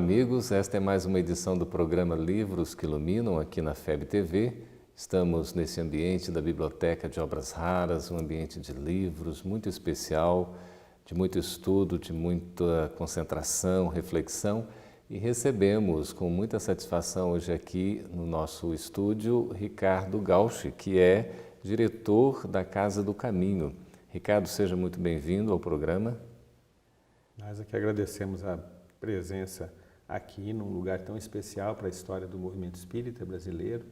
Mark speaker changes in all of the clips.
Speaker 1: amigos, esta é mais uma edição do programa Livros que Iluminam aqui na FEB TV. Estamos nesse ambiente da Biblioteca de Obras Raras, um ambiente de livros muito especial, de muito estudo, de muita concentração, reflexão, e recebemos com muita satisfação hoje aqui no nosso estúdio Ricardo Gauchi, que é diretor da Casa do Caminho. Ricardo, seja muito bem-vindo ao programa.
Speaker 2: Nós aqui agradecemos a presença aqui num lugar tão especial para a história do movimento espírita brasileiro,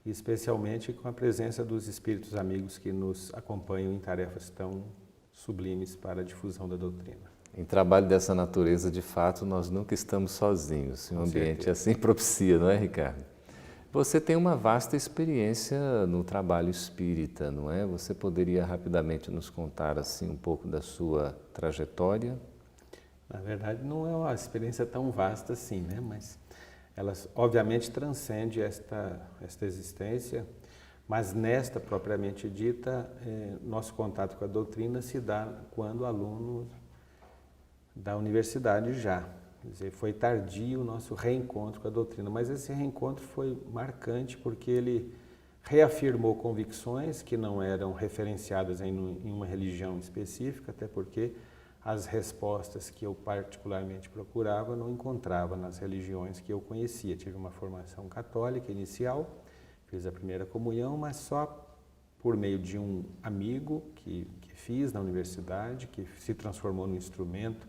Speaker 2: e especialmente com a presença dos espíritos amigos que nos acompanham em tarefas tão sublimes para a difusão da doutrina.
Speaker 1: Em trabalho dessa natureza, de fato, nós nunca estamos sozinhos, em um ambiente assim propicia, não é, Ricardo? Você tem uma vasta experiência no trabalho espírita, não é? Você poderia rapidamente nos contar assim um pouco da sua trajetória?
Speaker 2: Na verdade, não é uma experiência tão vasta assim, né? Mas ela obviamente transcende esta existência, mas nesta propriamente dita, nosso contato com a doutrina se dá quando aluno da universidade já. Quer dizer, foi tardio o nosso reencontro com a doutrina, mas esse reencontro foi marcante porque ele reafirmou convicções que não eram referenciadas em uma religião específica, até porque as respostas que eu particularmente procurava não encontrava nas religiões que eu conhecia. Tive uma formação católica inicial, fiz a primeira comunhão, mas só por meio de um amigo que fiz na universidade, que se transformou no instrumento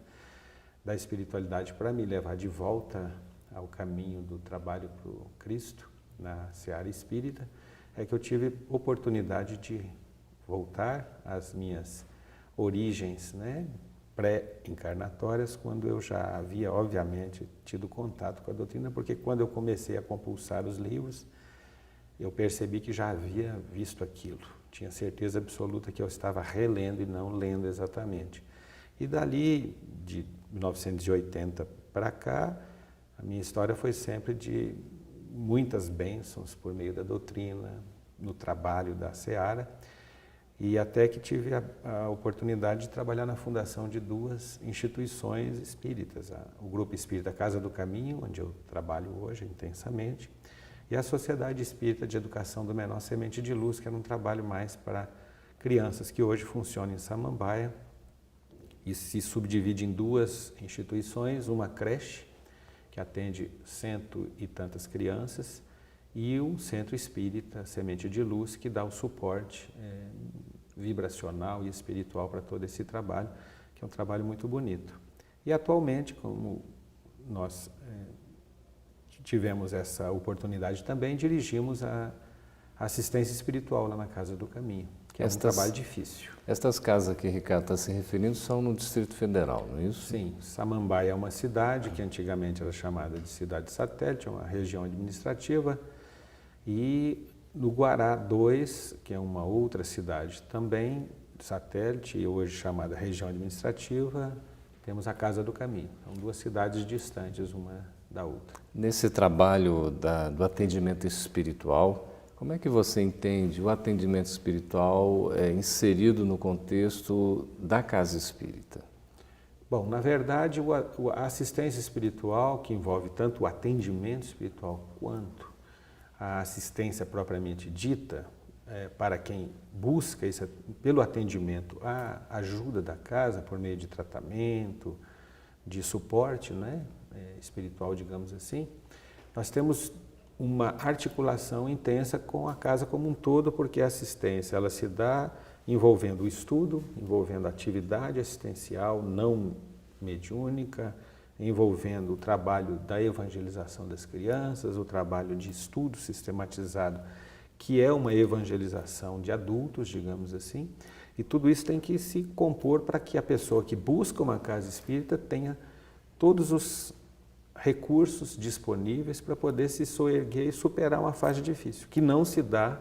Speaker 2: da espiritualidade para me levar de volta ao caminho do trabalho para o Cristo, na seara espírita, é que eu tive oportunidade de voltar às minhas origens, né, pré-encarnatórias, quando eu já havia, obviamente, tido contato com a doutrina, porque quando eu comecei a compulsar os livros, eu percebi que já havia visto aquilo. Tinha certeza absoluta que eu estava relendo e não lendo exatamente. E dali, de 1980 para cá, a minha história foi sempre de muitas bênçãos por meio da doutrina, no trabalho da seara, e até que tive a oportunidade de trabalhar na fundação de duas instituições espíritas, o Grupo Espírita Casa do Caminho, onde eu trabalho hoje intensamente, e a Sociedade Espírita de Educação do Menor Semente de Luz, que era um trabalho mais para crianças, que hoje funciona em Samambaia, e se subdivide em duas instituições, uma creche, que atende 100 e tantas crianças, e um centro espírita, Semente de Luz, que dá o suporte vibracional e espiritual para todo esse trabalho, que é um trabalho muito bonito. E atualmente, como nós tivemos essa oportunidade também, dirigimos a assistência espiritual lá na Casa do Caminho, que é um trabalho difícil.
Speaker 1: Estas casas que o Ricardo está se referindo são no Distrito Federal, não é isso?
Speaker 2: Sim, Samambaia é uma cidade que antigamente era chamada de cidade satélite, uma região administrativa, e no Guará 2, que é uma outra cidade também, satélite, e hoje chamada região administrativa, temos a Casa do Caminho. São duas cidades distantes uma da outra.
Speaker 1: Nesse trabalho do atendimento espiritual, como é que você entende o atendimento espiritual inserido no contexto da casa espírita?
Speaker 2: Bom, na verdade, a assistência espiritual, que envolve tanto o atendimento espiritual quanto a assistência propriamente dita, para quem busca isso, pelo atendimento, a ajuda da casa por meio de tratamento, de suporte, né, espiritual, digamos assim, nós temos uma articulação intensa com a casa como um todo, porque a assistência ela se dá envolvendo o estudo, envolvendo a atividade assistencial não mediúnica, envolvendo o trabalho da evangelização das crianças, o trabalho de estudo sistematizado, que é uma evangelização de adultos, digamos assim, e tudo isso tem que se compor para que a pessoa que busca uma casa espírita tenha todos os recursos disponíveis para poder se soerguer e superar uma fase difícil, que não se dá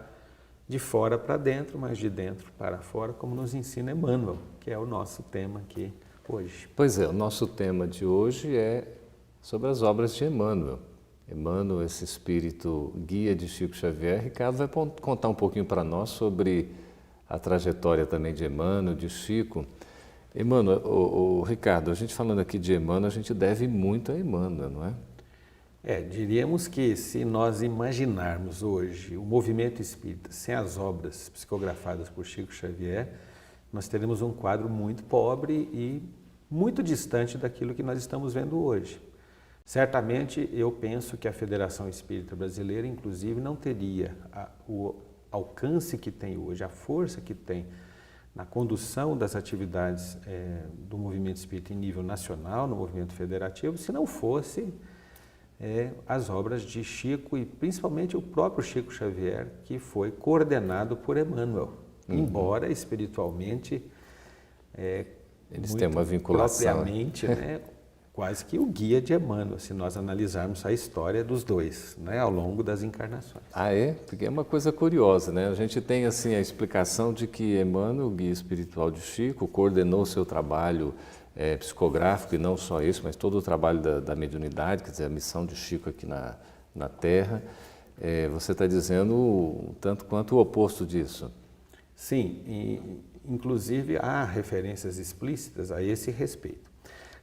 Speaker 2: de fora para dentro, mas de dentro para fora, como nos ensina Emmanuel, que é o nosso tema aqui hoje.
Speaker 1: Pois é, o nosso tema de hoje é sobre as obras de Emmanuel. Emmanuel, esse espírito guia de Chico Xavier. Ricardo vai contar um pouquinho para nós sobre a trajetória também de Emmanuel, de Chico. Emmanuel, Ricardo, a gente falando aqui de Emmanuel, a gente deve muito a Emmanuel, não é?
Speaker 2: Diríamos que se nós imaginarmos hoje o movimento espírita sem as obras psicografadas por Chico Xavier, nós teremos um quadro muito pobre e muito distante daquilo que nós estamos vendo hoje. Certamente, eu penso que a Federação Espírita Brasileira, inclusive, não teria o alcance que tem hoje, a força que tem na condução das atividades do movimento espírita em nível nacional, no movimento federativo, se não fosse as obras de Chico e principalmente o próprio Chico Xavier, que foi coordenado por Emmanuel, embora espiritualmente
Speaker 1: eles têm uma vinculação
Speaker 2: propriamente, quase que o guia de Emmanuel, se nós analisarmos a história dos dois, ao longo das encarnações.
Speaker 1: Ah, é? Porque é uma coisa curiosa, né? A gente tem assim a explicação de que Emmanuel, o guia espiritual de Chico, coordenou seu trabalho psicográfico, e não só isso, mas todo o trabalho da mediunidade, quer dizer, a missão de Chico aqui na Terra. Você está dizendo tanto quanto o oposto disso.
Speaker 2: Sim, inclusive há referências explícitas a esse respeito.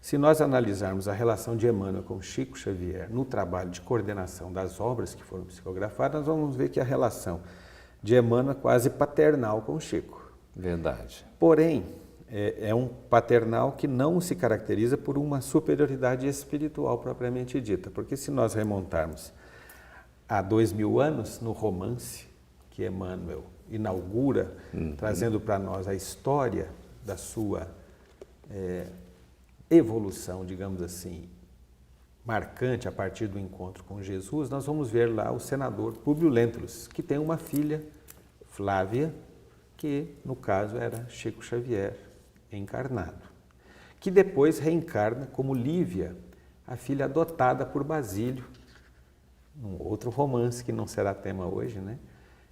Speaker 2: Se nós analisarmos a relação de Emmanuel com Chico Xavier no trabalho de coordenação das obras que foram psicografadas, nós vamos ver que a relação de Emmanuel é quase paternal com Chico.
Speaker 1: Verdade.
Speaker 2: Porém, é um paternal que não se caracteriza por uma superioridade espiritual propriamente dita, porque se nós remontarmos a 2000 anos, no romance que Emmanuel inaugura, trazendo para nós a história da sua evolução, digamos assim, marcante a partir do encontro com Jesus, nós vamos ver lá o senador Públio Lentulus, que tem uma filha, Flávia, que no caso era Chico Xavier encarnado, que depois reencarna como Lívia, a filha adotada por Basílio, um outro romance que não será tema hoje,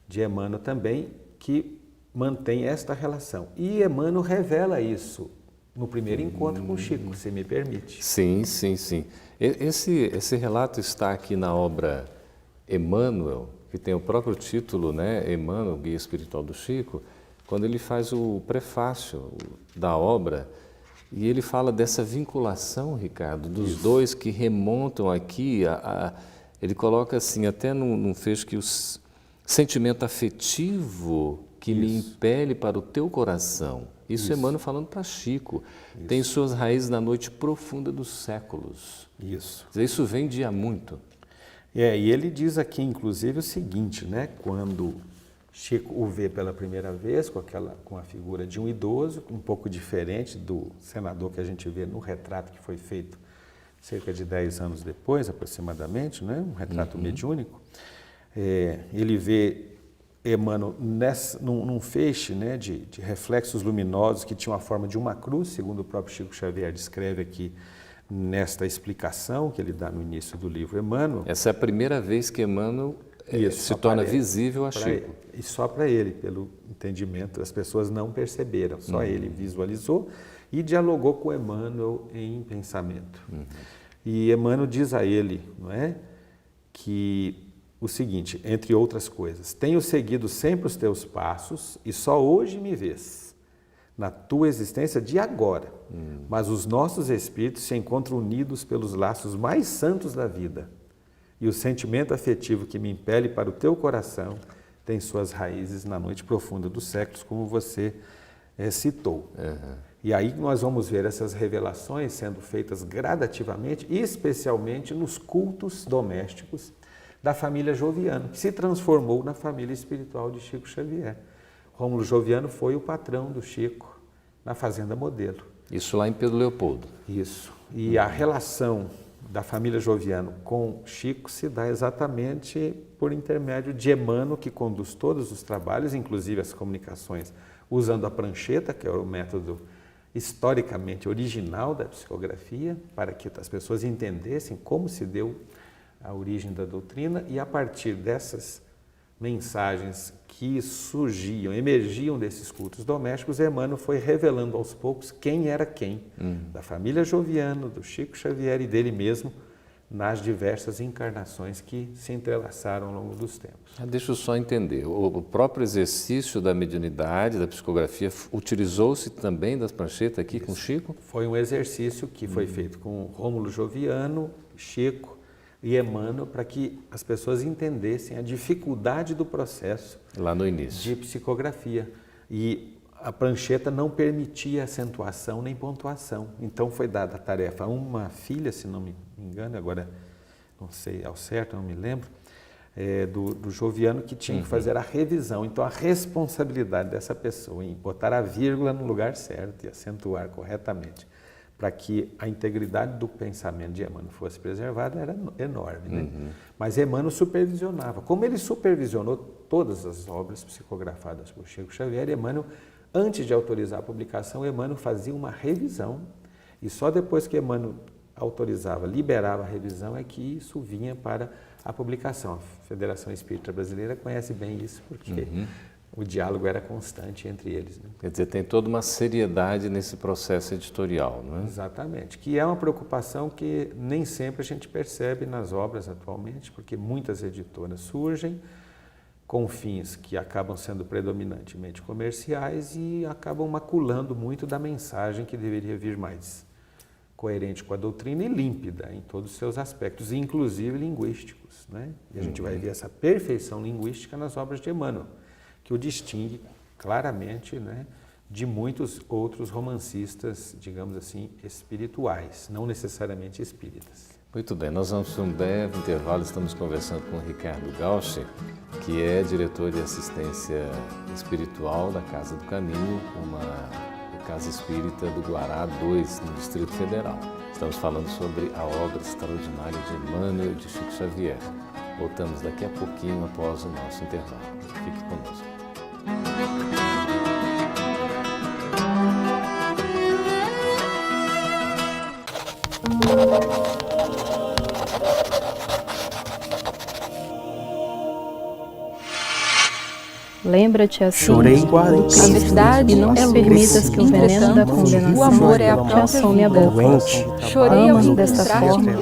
Speaker 2: de Emmanuel também, que mantém esta relação. E Emmanuel revela isso no primeiro encontro com Chico, se me permite.
Speaker 1: Sim. Esse relato está aqui na obra Emmanuel, que tem o próprio título, Emmanuel, Guia Espiritual do Chico, quando ele faz o prefácio da obra, e ele fala dessa vinculação, Ricardo, dos dois que remontam aqui, ele coloca assim, até num fecho que o sentimento afetivo que me impele para o teu coração. Isso é Emmanuel falando para Chico. Tem suas raízes na noite profunda dos séculos. Isso vem de há muito.
Speaker 2: E ele diz aqui, inclusive, o seguinte, quando Chico o vê pela primeira vez, com a figura de um idoso, um pouco diferente do senador que a gente vê no retrato que foi feito cerca de 10 anos depois, aproximadamente, um retrato mediúnico, ele vê Emmanuel num feixe de reflexos luminosos que tinham a forma de uma cruz, segundo o próprio Chico Xavier descreve aqui nesta explicação que ele dá no início do livro Emmanuel.
Speaker 1: Essa é a primeira vez que Emmanuel se torna visível a Chico.
Speaker 2: E só para ele, pelo entendimento, as pessoas não perceberam, só ele visualizou e dialogou com Emmanuel em pensamento. E Emmanuel diz a ele, que o seguinte, entre outras coisas: tenho seguido sempre os teus passos e só hoje me vês, na tua existência de agora, mas os nossos espíritos se encontram unidos pelos laços mais santos da vida, e o sentimento afetivo que me impele para o teu coração tem suas raízes na noite profunda dos séculos, como você citou. E aí nós vamos ver essas revelações sendo feitas gradativamente, especialmente nos cultos domésticos da família Joviano, que se transformou na família espiritual de Chico Xavier. Rômulo Joviano foi o patrão do Chico na Fazenda Modelo.
Speaker 1: Isso lá em Pedro Leopoldo.
Speaker 2: Isso. E a relação da família Joviano com Chico se dá exatamente por intermédio de Emmanuel, que conduz todos os trabalhos, inclusive as comunicações, usando a prancheta, que é o método historicamente original da psicografia, para que as pessoas entendessem como se deu a origem da doutrina, e a partir dessas mensagens que surgiam, emergiam desses cultos domésticos, Emmanuel foi revelando aos poucos quem era quem, da família Joviano, do Chico Xavier e dele mesmo, nas diversas encarnações que se entrelaçaram ao longo dos tempos.
Speaker 1: Deixa eu só entender, o próprio exercício da mediunidade, da psicografia, utilizou-se também das pranchetas aqui com Chico?
Speaker 2: Foi um exercício que foi feito com Rômulo Joviano, Chico e Emmanuel, para que as pessoas entendessem a dificuldade do processo
Speaker 1: lá no início
Speaker 2: de psicografia. E a prancheta não permitia acentuação nem pontuação. Então foi dada a tarefa a uma filha, se não me engano, agora não sei ao certo, não me lembro, do Joviano, que tinha que fazer a revisão. Então a responsabilidade dessa pessoa em botar a vírgula no lugar certo e acentuar corretamente para que a integridade do pensamento de Emmanuel fosse preservada era enorme, né? Mas Emmanuel supervisionava. Como ele supervisionou todas as obras psicografadas por Chico Xavier, Emmanuel, antes de autorizar a publicação, Emmanuel fazia uma revisão e só depois que Emmanuel autorizava, liberava a revisão, é que isso vinha para a publicação. A Federação Espírita Brasileira conhece bem isso, porque o diálogo era constante entre eles, né?
Speaker 1: Quer dizer, tem toda uma seriedade nesse processo editorial, não é?
Speaker 2: Exatamente, que é uma preocupação que nem sempre a gente percebe nas obras atualmente, porque muitas editoras surgem com fins que acabam sendo predominantemente comerciais e acabam maculando muito da mensagem que deveria vir mais coerente com a doutrina e límpida em todos os seus aspectos, inclusive linguísticos, né? E a gente vai ver essa perfeição linguística nas obras de Emmanuel, que o distingue claramente, né, de muitos outros romancistas, digamos assim, espirituais, não necessariamente espíritas.
Speaker 1: Muito bem, nós vamos para um breve intervalo, estamos conversando com o Ricardo Gauchi, que é diretor de assistência espiritual da Casa do Caminho, uma Casa Espírita do Guará 2, no Distrito Federal. Estamos falando sobre a obra extraordinária de Emmanuel e de Chico Xavier. Voltamos daqui a pouquinho após o nosso intervalo. Fique conosco.
Speaker 3: Lembra-te assim,
Speaker 4: Chorei igual
Speaker 3: a verdade não é permitas que o veneno da condenação
Speaker 5: o amor é a
Speaker 3: te
Speaker 5: própria
Speaker 3: assome a
Speaker 5: vida.
Speaker 3: boca.
Speaker 4: doente,
Speaker 5: Chorei ao
Speaker 3: Ama-me desta
Speaker 5: encontrar-te.
Speaker 3: forma.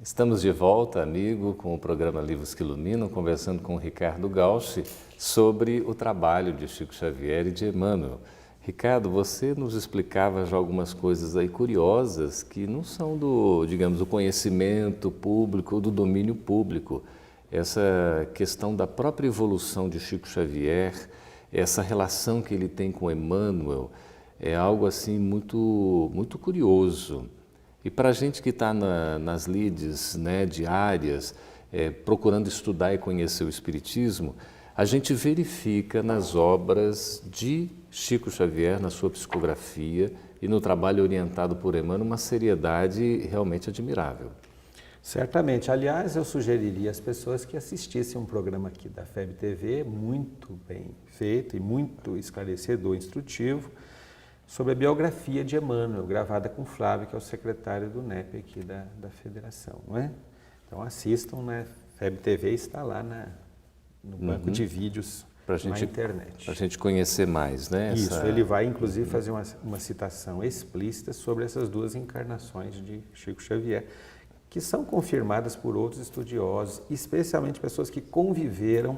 Speaker 1: Estamos de volta, amigo, com o programa Livros que Iluminam, conversando com o Ricardo Gauchi sobre o trabalho de Chico Xavier e de Emmanuel. Ricardo, você nos explicava já algumas coisas aí curiosas que não são do, digamos, do conhecimento público ou do domínio público. Essa questão da própria evolução de Chico Xavier, essa relação que ele tem com Emmanuel, é algo assim muito curioso. E para a gente que está nas lides, né, diárias, procurando estudar e conhecer o Espiritismo, a gente verifica nas obras de Chico Xavier, na sua psicografia e no trabalho orientado por Emmanuel, uma seriedade realmente admirável.
Speaker 2: Certamente. Aliás, eu sugeriria às pessoas que assistissem um programa aqui da FEB TV, muito bem feito e muito esclarecedor, instrutivo, sobre a biografia de Emmanuel, gravada com Flávio, que é o secretário do NEP aqui da Federação, não é? Então assistam, né? FEB TV está lá no banco de vídeos na internet.
Speaker 1: Para a gente conhecer mais, né?
Speaker 2: Isso, ele vai inclusive fazer uma citação explícita sobre essas duas encarnações de Chico Xavier, que são confirmadas por outros estudiosos, especialmente pessoas que conviveram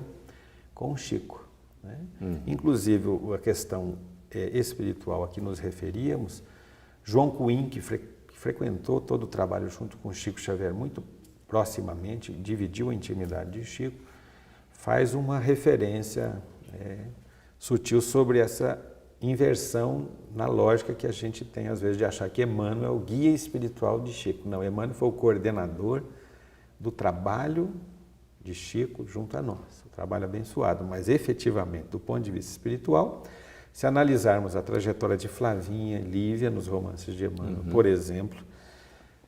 Speaker 2: com o Chico, né? Inclusive a questão espiritual a que nos referíamos, João Cunha, que frequentou todo o trabalho junto com Chico Xavier muito proximamente, dividiu a intimidade de Chico, faz uma referência sutil sobre essa inversão na lógica que a gente tem às vezes de achar que Emmanuel é o guia espiritual de Chico. Não, Emmanuel foi o coordenador do trabalho de Chico junto a nós, o trabalho abençoado, mas efetivamente, do ponto de vista espiritual, se analisarmos a trajetória de Flavinha e Lívia nos romances de Emmanuel, por exemplo,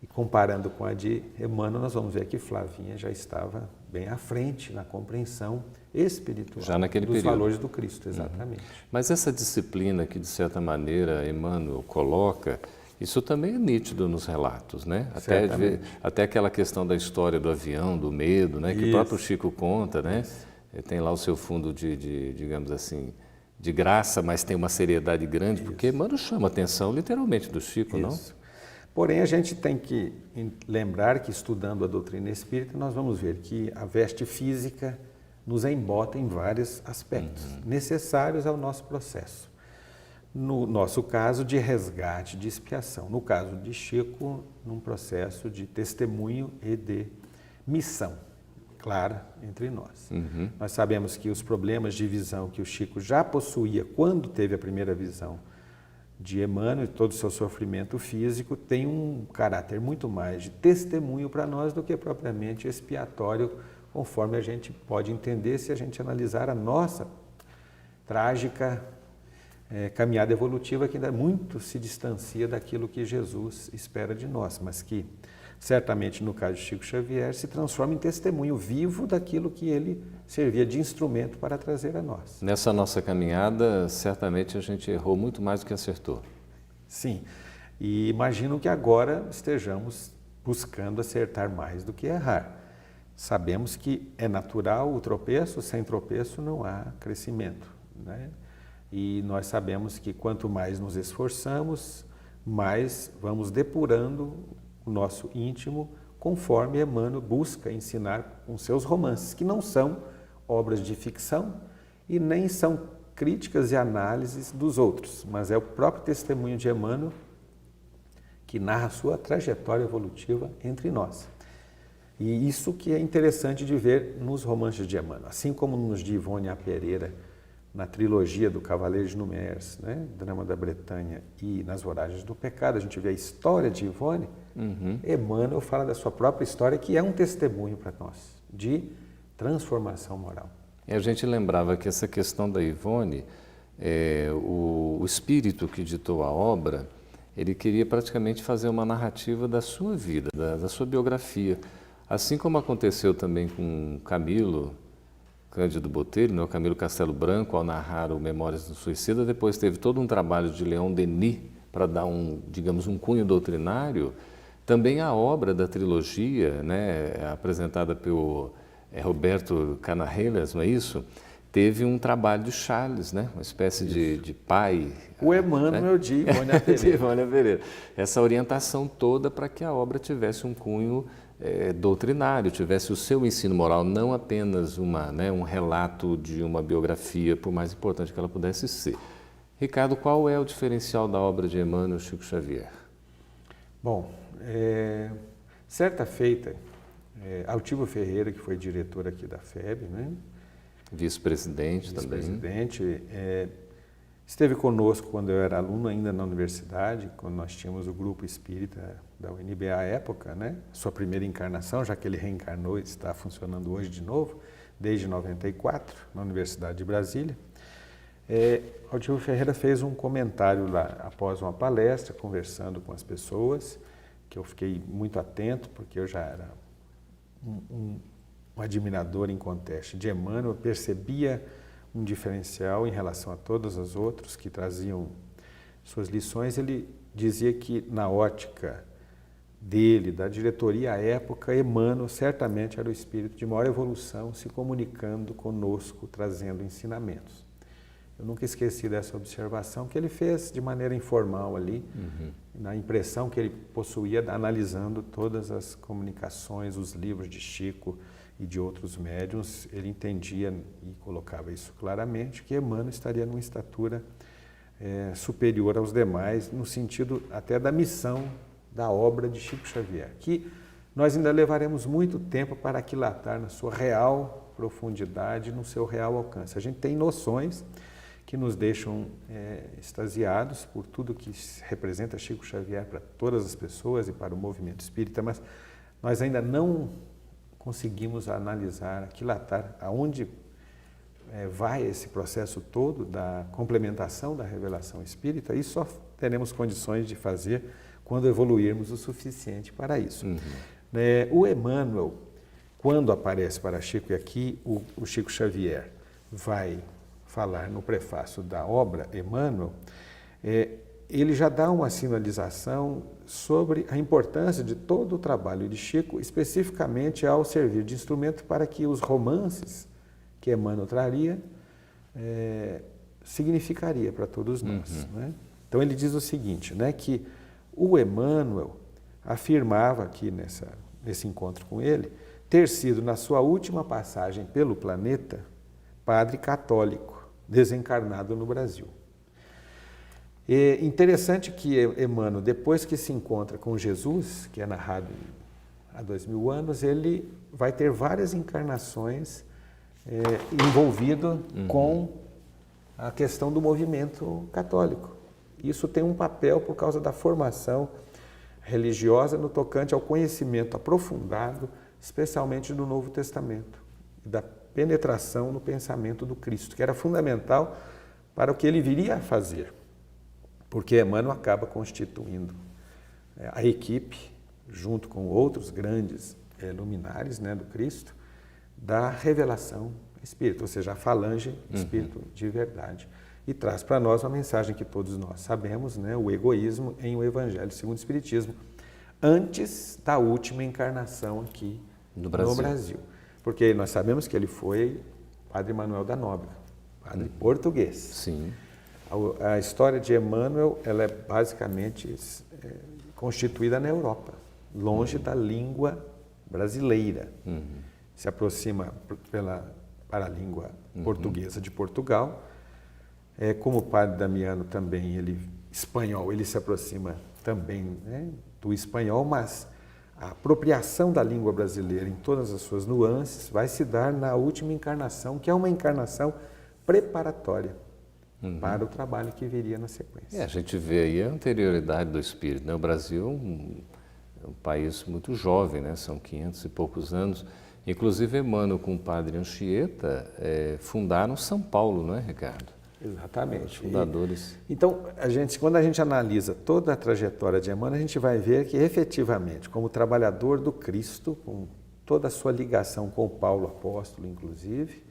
Speaker 2: E comparando com a de Emmanuel, nós vamos ver que Flavinha já estava bem à frente na compreensão espiritual
Speaker 1: já naquele
Speaker 2: dos
Speaker 1: período.
Speaker 2: valores do Cristo, exatamente.
Speaker 1: Mas essa disciplina que, de certa maneira, Emmanuel coloca, isso também é nítido nos relatos, né? Até aquela questão da história do avião, do medo, né? Que o próprio Chico conta, né? Tem lá o seu fundo digamos assim, de graça, mas tem uma seriedade grande, porque Emmanuel chama a atenção literalmente do Chico, não?
Speaker 2: Porém, a gente tem que lembrar que, estudando a doutrina espírita, nós vamos ver que a veste física nos embota em vários aspectos necessários ao nosso processo. No nosso caso, de resgate, de expiação. No caso de Chico, num processo de testemunho e de missão clara entre nós. Nós sabemos que os problemas de visão que o Chico já possuía quando teve a primeira visão de Emmanuel e todo o seu sofrimento físico tem um caráter muito mais de testemunho para nós do que propriamente expiatório, conforme a gente pode entender se a gente analisar a nossa trágica caminhada evolutiva, que ainda muito se distancia daquilo que Jesus espera de nós, mas que certamente no caso de Chico Xavier se transforma em testemunho vivo daquilo que ele servia de instrumento para trazer a nós.
Speaker 1: Nessa nossa caminhada, certamente a gente errou muito mais do que acertou.
Speaker 2: Sim, e imagino que agora estejamos buscando acertar mais do que errar. Sabemos que é natural o tropeço, sem tropeço não há crescimento, né? E nós sabemos que quanto mais nos esforçamos, mais vamos depurando o nosso íntimo, conforme Emmanuel busca ensinar com seus romances, que não são obras de ficção e nem são críticas e análises dos outros, mas é o próprio testemunho de Emmanuel que narra a sua trajetória evolutiva entre nós. E isso que é interessante de ver nos romances de Emmanuel, assim como nos de Ivone A. Pereira, na trilogia do Cavaleiro de Numers, né? Drama da Bretanha e Nas Voragens do Pecado, a gente vê a história de Ivone, Emmanuel fala da sua própria história, que é um testemunho para nós, de transformação moral.
Speaker 1: E a gente lembrava que essa questão da Ivone, o espírito que ditou a obra, ele queria praticamente fazer uma narrativa da sua vida, da sua biografia. Assim como aconteceu também com Camilo Cândido Botelho, né, o Camilo Castelo Branco, ao narrar o Memórias do Suicida, depois teve todo um trabalho de Leon Denis para dar digamos, um cunho doutrinário. Também a obra da trilogia, né, apresentada pelo Roberto Canarreiras, não é isso? Teve um trabalho de Charles, né, uma espécie de pai.
Speaker 2: O Emmanuel, né? De Ivone A. Pereira.
Speaker 1: De Ivone A. Pereira. Essa orientação toda para que a obra tivesse um cunho doutrinário, tivesse o seu ensino moral, não apenas um relato de uma biografia, por mais importante que ela pudesse ser. Ricardo, qual é o diferencial da obra de Emmanuel Chico Xavier?
Speaker 2: Bom, certa feita, Altivo Ferreira, que foi diretor aqui da FEB, né?
Speaker 1: Vice-presidente também.
Speaker 2: Vice-presidente, esteve conosco quando eu era aluno ainda na universidade, quando nós tínhamos o grupo espírita da UNB à época, né? Sua primeira encarnação, já que ele reencarnou e está funcionando hoje de novo, desde 94, na Universidade de Brasília. Altivo Ferreira fez um comentário lá após uma palestra, conversando com as pessoas, que eu fiquei muito atento, porque eu já era um admirador inconteste de Emmanuel, eu percebia um diferencial em relação a todos os outros que traziam suas lições. Ele dizia que, na ótica dele, da diretoria à época, Emmanuel certamente era o espírito de maior evolução, se comunicando conosco, trazendo ensinamentos. Eu nunca esqueci dessa observação que ele fez de maneira informal ali, na impressão que ele possuía, analisando todas as comunicações, os livros de Chico e de outros médiuns. Ele entendia e colocava isso claramente, que Emmanuel estaria numa estatura superior aos demais, no sentido até da missão da obra de Chico Xavier, que nós ainda levaremos muito tempo para aquilatar na sua real profundidade, no seu real alcance. A gente tem noções que nos deixam extasiados por tudo que representa Chico Xavier para todas as pessoas e para o movimento espírita, mas nós ainda não conseguimos analisar, aquilatar aonde vai esse processo todo da complementação da revelação espírita, e só teremos condições de fazer quando evoluirmos o suficiente para isso. O Emmanuel, quando aparece para Chico, e aqui o Chico Xavier vai falar no prefácio da obra Emmanuel, ele já dá uma sinalização sobre a importância de todo o trabalho de Chico, especificamente ao servir de instrumento para que os romances que Emmanuel traria significaria para todos nós. Né? Então ele diz o seguinte, né, que o Emmanuel afirmava aqui nesse encontro com ele, ter sido na sua última passagem pelo planeta, padre católico, desencarnado no Brasil. É interessante que Emmanuel, depois que se encontra com Jesus, que é narrado há 2000 anos, ele vai ter várias encarnações envolvido com a questão do movimento católico. Isso tem um papel por causa da formação religiosa no tocante ao conhecimento aprofundado, especialmente do Novo Testamento, da penetração no pensamento do Cristo, que era fundamental para o que ele viria a fazer. Porque Emmanuel acaba constituindo a equipe, junto com outros grandes luminares, né, do Cristo, da revelação espírita, ou seja, a falange espírito de verdade. E traz para nós uma mensagem que todos nós sabemos, né, o egoísmo em o Evangelho segundo o Espiritismo, antes da última encarnação aqui no Brasil. Porque nós sabemos que ele foi Padre Manuel da Nóbrega, padre português.
Speaker 1: Sim.
Speaker 2: A história de Emmanuel, ela é basicamente constituída na Europa, longe da língua brasileira. Se aproxima para a língua portuguesa de Portugal. Como o padre Damiano também, espanhol, ele se aproxima também, né, do espanhol, mas a apropriação da língua brasileira em todas as suas nuances vai se dar na última encarnação, que é uma encarnação preparatória para o trabalho que viria na sequência.
Speaker 1: A gente vê aí a anterioridade do espírito, né? O Brasil é um país muito jovem, né? São 500 e poucos anos. Inclusive, Emmanuel com o padre Anchieta fundaram São Paulo, não é, Ricardo?
Speaker 2: Exatamente.
Speaker 1: Os fundadores.
Speaker 2: Então, quando a gente analisa toda a trajetória de Emmanuel, a gente vai ver que, efetivamente, como trabalhador do Cristo, com toda a sua ligação com o Paulo apóstolo, inclusive,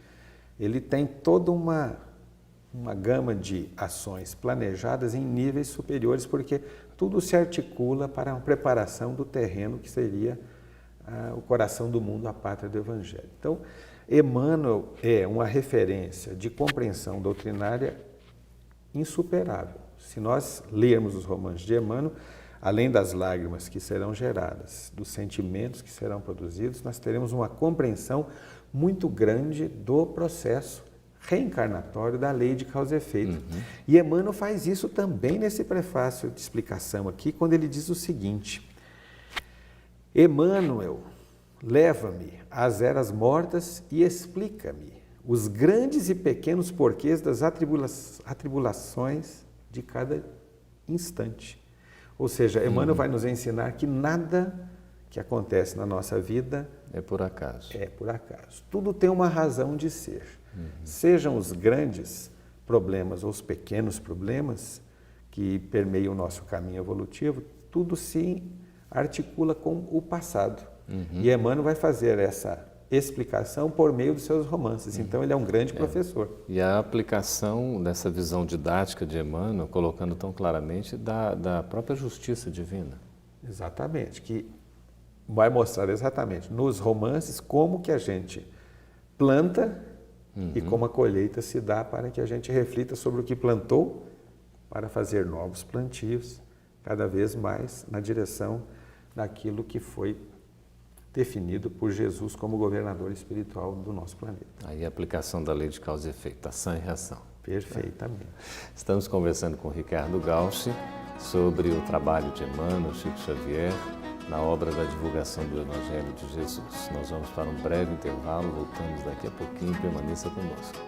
Speaker 2: ele tem toda uma gama de ações planejadas em níveis superiores, porque tudo se articula para a preparação do terreno que seria o coração do mundo, a pátria do Evangelho. Então, Emmanuel é uma referência de compreensão doutrinária insuperável. Se nós lermos os romances de Emmanuel, além das lágrimas que serão geradas, dos sentimentos que serão produzidos, nós teremos uma compreensão muito grande do processo reencarnatório da lei de causa e efeito. E Emmanuel faz isso também nesse prefácio de explicação aqui, quando ele diz o seguinte: Emmanuel, leva-me às eras mortas e explica-me os grandes e pequenos porquês das atribulações de cada instante. Ou seja, Emmanuel vai nos ensinar que nada que acontece na nossa vida
Speaker 1: é por acaso.
Speaker 2: É por acaso. Tudo tem uma razão de ser. Sejam os grandes problemas ou os pequenos problemas que permeiam o nosso caminho evolutivo, tudo se articula com o passado. E Emmanuel vai fazer essa explicação por meio dos seus romances. Então, ele é um grande professor.
Speaker 1: E a aplicação dessa visão didática de Emmanuel, colocando tão claramente, da própria justiça divina.
Speaker 2: Exatamente, que vai mostrar exatamente nos romances como que a gente planta e como a colheita se dá para que a gente reflita sobre o que plantou para fazer novos plantios, cada vez mais na direção daquilo que foi definido por Jesus como governador espiritual do nosso planeta.
Speaker 1: Aí a aplicação da lei de causa e efeito, ação e reação.
Speaker 2: Perfeitamente.
Speaker 1: Estamos conversando com Ricardo Gauchy sobre o trabalho de Emmanuel, Chico Xavier, na obra da divulgação do Evangelho de Jesus. Nós vamos para um breve intervalo, voltamos daqui a pouquinho, permaneça conosco.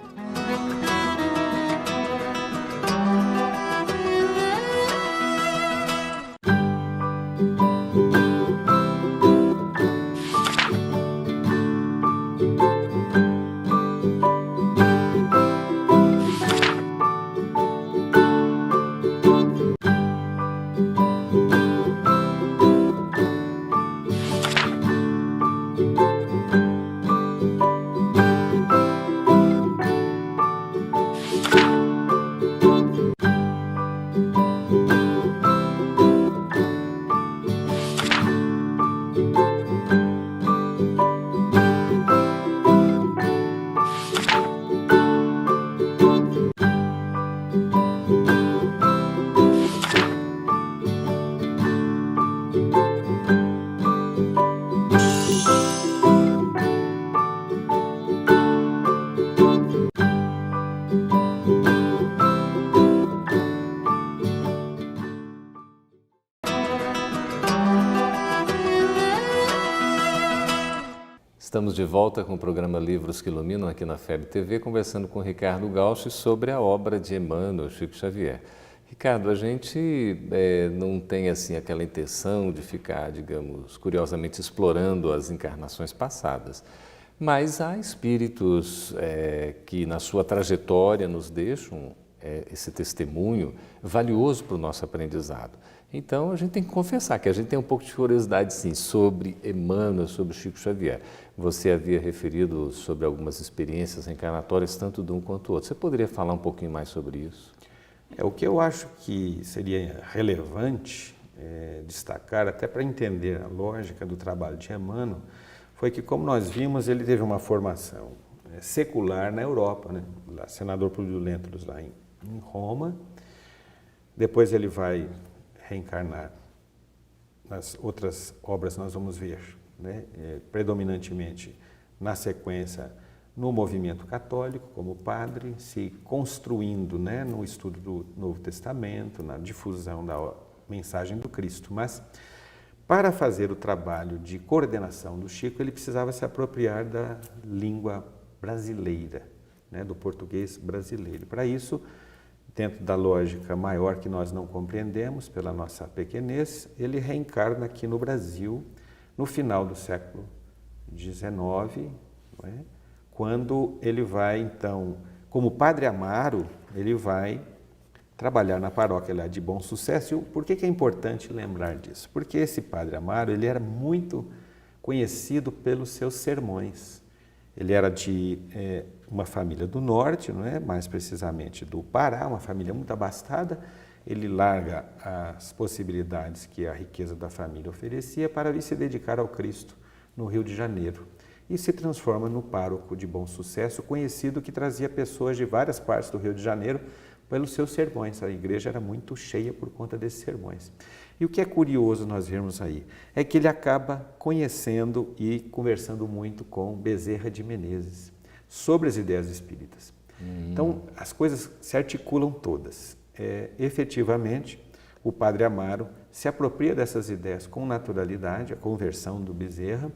Speaker 1: Estamos de volta com o programa Livros que Iluminam aqui na FEB TV, conversando com Ricardo Gauch sobre a obra de Emmanuel, Chico Xavier. Ricardo, a gente não tem assim aquela intenção de ficar, digamos, curiosamente explorando as encarnações passadas, mas há espíritos que na sua trajetória nos deixam esse testemunho valioso para o nosso aprendizado. Então, a gente tem que confessar que a gente tem um pouco de curiosidade, sim, sobre Emmanuel, sobre Chico Xavier. Você havia referido sobre algumas experiências reencarnatórias, tanto de um quanto do outro. Você poderia falar um pouquinho mais sobre isso?
Speaker 2: O que eu acho que seria relevante destacar, até para entender a lógica do trabalho de Emmanuel, foi que, como nós vimos, ele teve uma formação secular na Europa, né? Lá, senador Plínio Lentulus, lá em Roma. Depois ele vai reencarnar. Nas outras obras nós vamos ver, né? Predominantemente na sequência no movimento católico, como padre, se construindo, né, no estudo do Novo Testamento, na difusão da mensagem do Cristo. Mas para fazer o trabalho de coordenação do Chico, ele precisava se apropriar da língua brasileira, né, do português brasileiro. Para isso, dentro da lógica maior que nós não compreendemos pela nossa pequenez, ele reencarna aqui no Brasil no final do século XIX, não é? Quando ele vai, então, como Padre Amaro, ele vai trabalhar na paróquia lá de Bom Sucesso. E por que é importante lembrar disso? Porque esse Padre Amaro, ele era muito conhecido pelos seus sermões. Ele era de uma família do norte, não é? Mais precisamente do Pará, uma família muito abastada. Ele larga as possibilidades que a riqueza da família oferecia para vir se dedicar ao Cristo no Rio de Janeiro. E se transforma no pároco de Bom Sucesso, conhecido que trazia pessoas de várias partes do Rio de Janeiro pelos seus sermões. A igreja era muito cheia por conta desses sermões. E o que é curioso nós vermos aí é que ele acaba conhecendo e conversando muito com Bezerra de Menezes sobre as ideias espíritas. Então, as coisas se articulam todas. Efetivamente, o Padre Amaro se apropria dessas ideias com naturalidade, a conversão do Bezerra,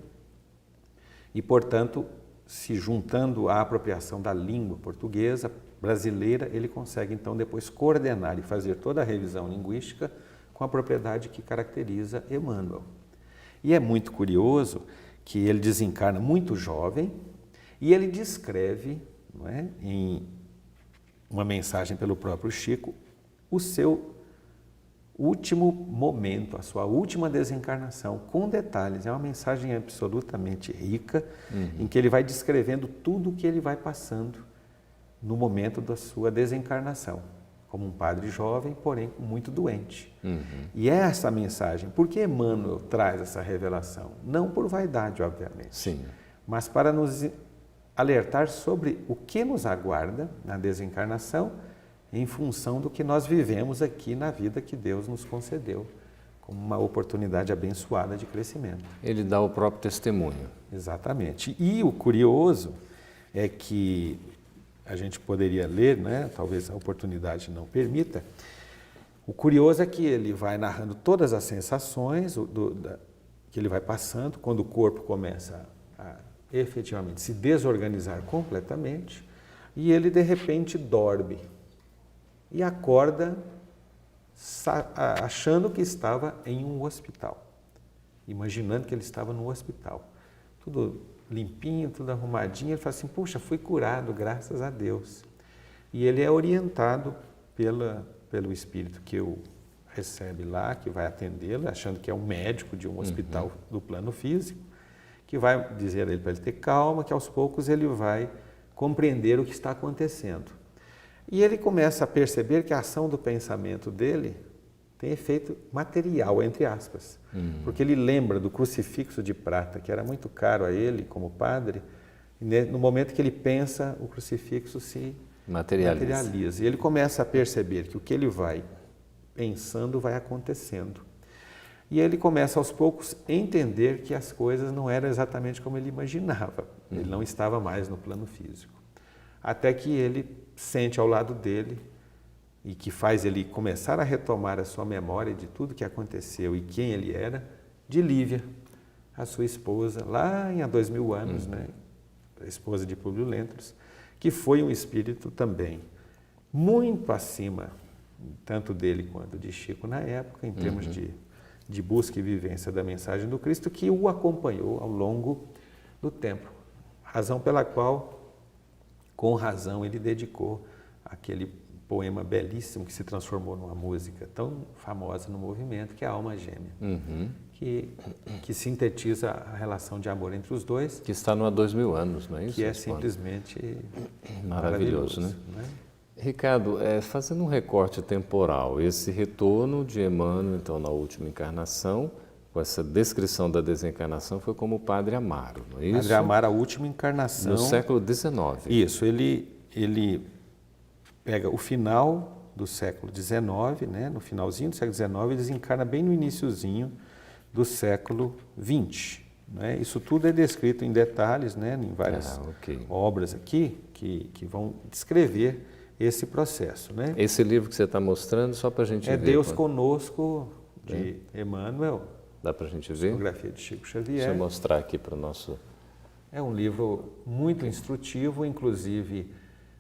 Speaker 2: e, portanto, se juntando à apropriação da língua portuguesa, brasileira, ele consegue, então, depois coordenar e fazer toda a revisão linguística com a propriedade que caracteriza Emmanuel. E é muito curioso que ele desencarna muito jovem e ele descreve, não é, em uma mensagem pelo próprio Chico, o seu último momento, a sua última desencarnação, com detalhes. É uma mensagem absolutamente rica, em que ele vai descrevendo tudo o que ele vai passando no momento da sua desencarnação, como um padre jovem, porém muito doente. E é essa mensagem. Por que Emmanuel traz essa revelação? Não por vaidade, obviamente,
Speaker 1: sim,
Speaker 2: mas para nos alertar sobre o que nos aguarda na desencarnação, em função do que nós vivemos aqui na vida que Deus nos concedeu, como uma oportunidade abençoada de crescimento.
Speaker 1: Ele dá o próprio testemunho.
Speaker 2: Exatamente. E o curioso é que a gente poderia ler, né? Talvez a oportunidade não permita. O curioso é que ele vai narrando todas as sensações que ele vai passando, quando o corpo começa a efetivamente se desorganizar completamente, e ele de repente dorme. E acorda achando que estava em um hospital, imaginando que ele estava no hospital. Tudo limpinho, tudo arrumadinho. Ele fala assim, puxa, fui curado, graças a Deus. E ele é orientado pelo espírito que o recebe lá, que vai atendê-lo, achando que é um médico de um hospital do plano físico, que vai dizer a ele para ele ter calma, que aos poucos ele vai compreender o que está acontecendo. E ele começa a perceber que a ação do pensamento dele tem efeito material, entre aspas. Porque ele lembra do crucifixo de prata, que era muito caro a ele como padre, e no momento que ele pensa, o crucifixo se materializa. E ele começa a perceber que o que ele vai pensando vai acontecendo. E ele começa aos poucos a entender que as coisas não eram exatamente como ele imaginava. Ele não estava mais no plano físico. Até que ele sente ao lado dele, e que faz ele começar a retomar a sua memória de tudo que aconteceu e quem ele era, de Lívia, a sua esposa, lá há 2000 anos, né? A esposa de Públio Lentulus, que foi um espírito também muito acima, tanto dele quanto de Chico na época, em termos de busca e vivência da mensagem do Cristo, que o acompanhou ao longo do tempo. Razão pela qual, com razão, ele dedicou aquele poema belíssimo que se transformou numa música tão famosa no movimento, que é a Alma Gêmea, que sintetiza a relação de amor entre os dois.
Speaker 1: Que está no há 2000 anos, não é isso?
Speaker 2: Que é simplesmente
Speaker 1: maravilhoso, né? Ricardo, fazendo um recorte temporal, esse retorno de Emmanuel, então, na última encarnação, com essa descrição da desencarnação, foi como o Padre Amaro, não é isso?
Speaker 2: Padre Amaro, a última encarnação.
Speaker 1: No século XIX.
Speaker 2: Isso, ele pega o final do século XIX, né? No finalzinho do século XIX, ele desencarna bem no iniciozinho do século XX. Né? Isso tudo é descrito em detalhes, né? Em várias obras aqui, que vão descrever esse processo. Né?
Speaker 1: Esse livro que você está mostrando, só para a gente ver.
Speaker 2: É Deus Conosco, de Emmanuel.
Speaker 1: Dá para a gente ver?
Speaker 2: Psicografia de Chico Xavier.
Speaker 1: Deixa eu mostrar aqui para o nosso...
Speaker 2: É um livro muito instrutivo, inclusive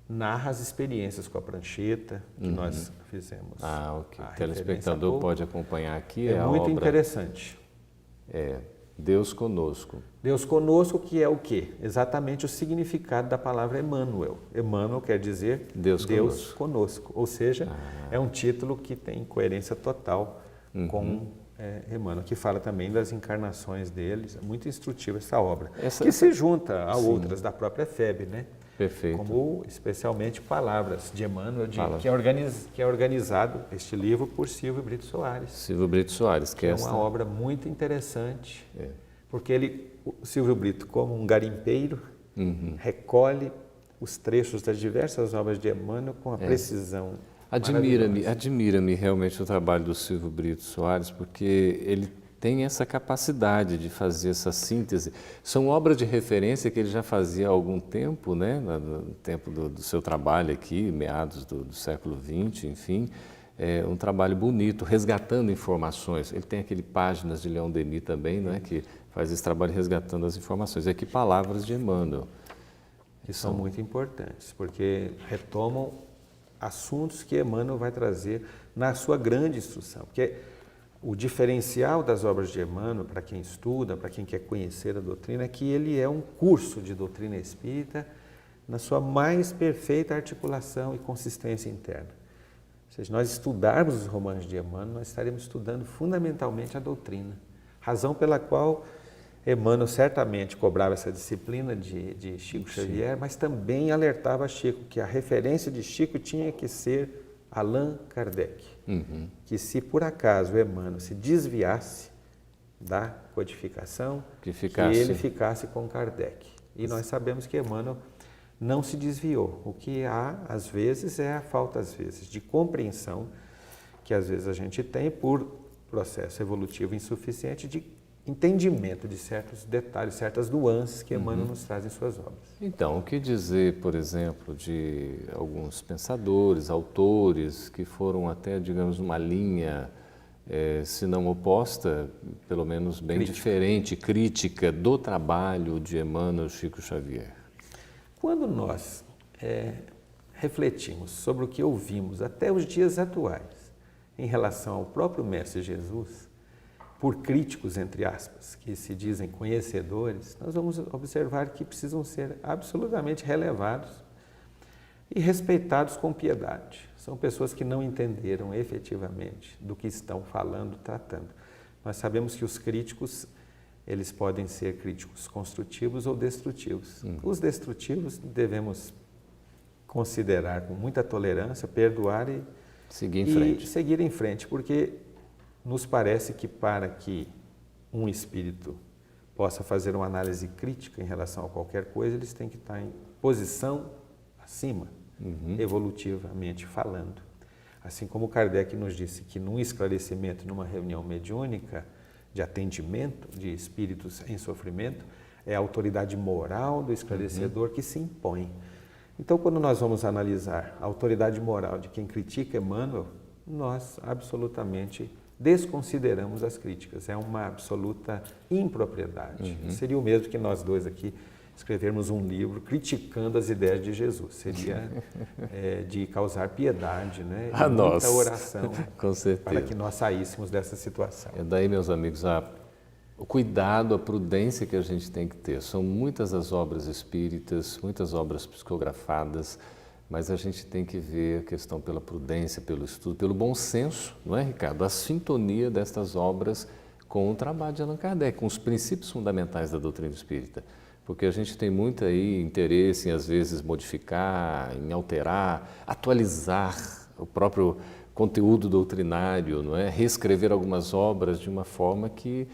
Speaker 2: narra as experiências com a prancheta que nós fizemos.
Speaker 1: Ok. O telespectador pode acompanhar aqui.
Speaker 2: É muito interessante.
Speaker 1: Deus Conosco.
Speaker 2: Deus Conosco, que é o quê? Exatamente o significado da palavra Emmanuel. Emmanuel quer dizer Deus Conosco. Ou seja, é um título que tem coerência total com Emmanuel, que fala também das encarnações deles. É muito instrutiva essa obra, que se junta a outras da própria FEB, né?
Speaker 1: Perfeito.
Speaker 2: Como especialmente Palavras de Emmanuel, que é organizado, este livro, por Silvio Brito Soares.
Speaker 1: Silvio Brito Soares, que é
Speaker 2: uma obra muito interessante, porque o Silvio Brito, como um garimpeiro, recolhe os trechos das diversas obras de Emmanuel com a precisão.
Speaker 1: Admira-me realmente o trabalho do Silvio Brito Soares, porque ele tem essa capacidade de fazer essa síntese. São obras de referência que ele já fazia há algum tempo, né? No tempo do seu trabalho aqui, meados do século XX, enfim. É um trabalho bonito, resgatando informações. Ele tem aquele Páginas de Leon Denis também, né? Que faz esse trabalho resgatando as informações. E aqui Palavras de Emmanuel.
Speaker 2: Que são muito importantes, porque retomam assuntos que Emmanuel vai trazer na sua grande instrução. Porque o diferencial das obras de Emmanuel, para quem estuda, para quem quer conhecer a doutrina, é que ele é um curso de doutrina espírita na sua mais perfeita articulação e consistência interna. Ou seja, nós estudarmos os romanos de Emmanuel, nós estaremos estudando fundamentalmente a doutrina. Razão pela qual Emmanuel certamente cobrava essa disciplina de Chico Xavier, mas também alertava Chico que a referência de Chico tinha que ser Allan Kardec. Que se por acaso Emmanuel se desviasse da codificação, que ele ficasse com Kardec. E nós sabemos que Emmanuel não se desviou. O que há, às vezes, é a falta, às vezes, de compreensão que, às vezes, a gente tem por processo evolutivo insuficiente de entendimento de certos detalhes, certas nuances que Emmanuel nos traz em suas obras.
Speaker 1: Então, o que dizer, por exemplo, de alguns pensadores, autores que foram até, digamos, uma linha, se não oposta, pelo menos bem diferente, crítica do trabalho de Emmanuel Chico Xavier?
Speaker 2: Quando nós refletimos sobre o que ouvimos até os dias atuais em relação ao próprio Mestre Jesus, por críticos, entre aspas, que se dizem conhecedores, nós vamos observar que precisam ser absolutamente relevados e respeitados com piedade. São pessoas que não entenderam efetivamente do que estão falando, tratando. Nós sabemos que os críticos, eles podem ser críticos construtivos ou destrutivos. Os destrutivos devemos considerar com muita tolerância, perdoar e seguir em frente, porque nos parece que para que um espírito possa fazer uma análise crítica em relação a qualquer coisa, eles têm que estar em posição acima, evolutivamente falando. Assim como Kardec nos disse que num esclarecimento, numa reunião mediúnica de atendimento de espíritos em sofrimento, é a autoridade moral do esclarecedor que se impõe. Então, quando nós vamos analisar a autoridade moral de quem critica Emmanuel, nós absolutamente desconsideramos as críticas. É uma absoluta impropriedade. Seria o mesmo que nós dois aqui escrevermos um livro criticando as ideias de Jesus. Seria de causar piedade, né?
Speaker 1: A nós.
Speaker 2: Muita oração
Speaker 1: Com certeza.
Speaker 2: para que nós saíssemos dessa situação.
Speaker 1: É daí, meus amigos, o cuidado, a prudência que a gente tem que ter. São muitas as obras espíritas, muitas obras psicografadas, mas a gente tem que ver a questão pela prudência, pelo estudo, pelo bom senso, não é, Ricardo? A sintonia destas obras com o trabalho de Allan Kardec, com os princípios fundamentais da doutrina espírita. Porque a gente tem muito aí interesse em, às vezes, modificar, em alterar, atualizar o próprio conteúdo doutrinário, não é? Reescrever algumas obras de uma forma que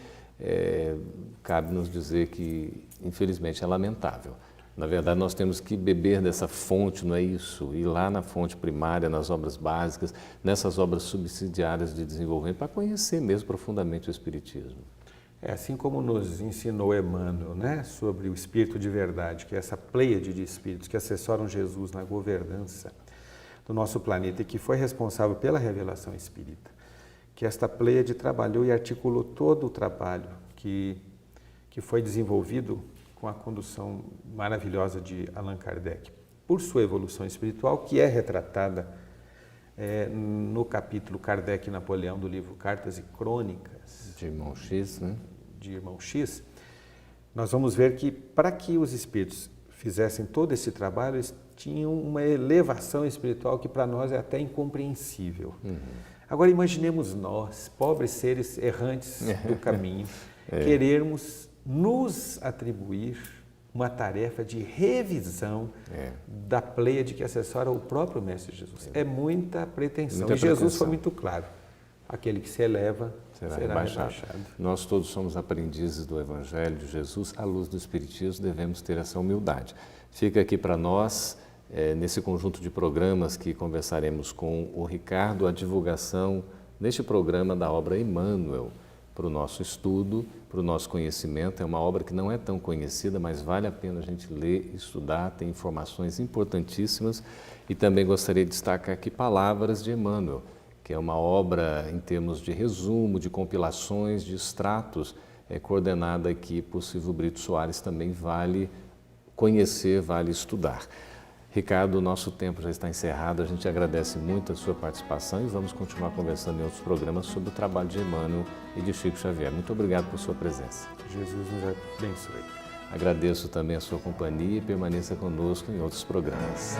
Speaker 1: cabe nos dizer que, infelizmente, é lamentável. Na verdade, nós temos que beber dessa fonte, não é isso? Ir lá na fonte primária, nas obras básicas, nessas obras subsidiárias de desenvolvimento, para conhecer mesmo profundamente o Espiritismo.
Speaker 2: Assim como nos ensinou Emmanuel, né, sobre o Espírito de verdade, que é essa pleiade de espíritos que assessoram Jesus na governança do nosso planeta e que foi responsável pela revelação espírita, que esta pleiade trabalhou e articulou todo o trabalho que foi desenvolvido com a condução maravilhosa de Allan Kardec, por sua evolução espiritual, que é retratada no capítulo Kardec e Napoleão do livro Cartas e Crônicas
Speaker 1: de Irmão X, né?
Speaker 2: De Irmão X. Nós vamos ver que, para que os espíritos fizessem todo esse trabalho, eles tinham uma elevação espiritual que para nós é até incompreensível. Agora imaginemos nós, pobres seres errantes do caminho, querermos nos atribuir uma tarefa de revisão da pleiade que assessora o próprio Mestre Jesus. É muita pretensão. E Jesus foi muito claro. Aquele que se eleva será rebaixado.
Speaker 1: Nós todos somos aprendizes do Evangelho de Jesus. À luz do Espiritismo, devemos ter essa humildade. Fica aqui para nós, nesse conjunto de programas que conversaremos com o Ricardo, a divulgação neste programa da obra Emmanuel, para o nosso estudo, para o nosso conhecimento. É uma obra que não é tão conhecida, mas vale a pena a gente ler, estudar, tem informações importantíssimas. E também gostaria de destacar aqui Palavras de Emmanuel, que é uma obra em termos de resumo, de compilações, de extratos, coordenada aqui por Silvio Brito Soares, também vale conhecer, vale estudar. Ricardo, o nosso tempo já está encerrado, a gente agradece muito a sua participação e vamos continuar conversando em outros programas sobre o trabalho de Emmanuel e de Chico Xavier. Muito obrigado por sua presença.
Speaker 2: Jesus nos abençoe.
Speaker 1: Agradeço também a sua companhia e permaneça conosco em outros programas.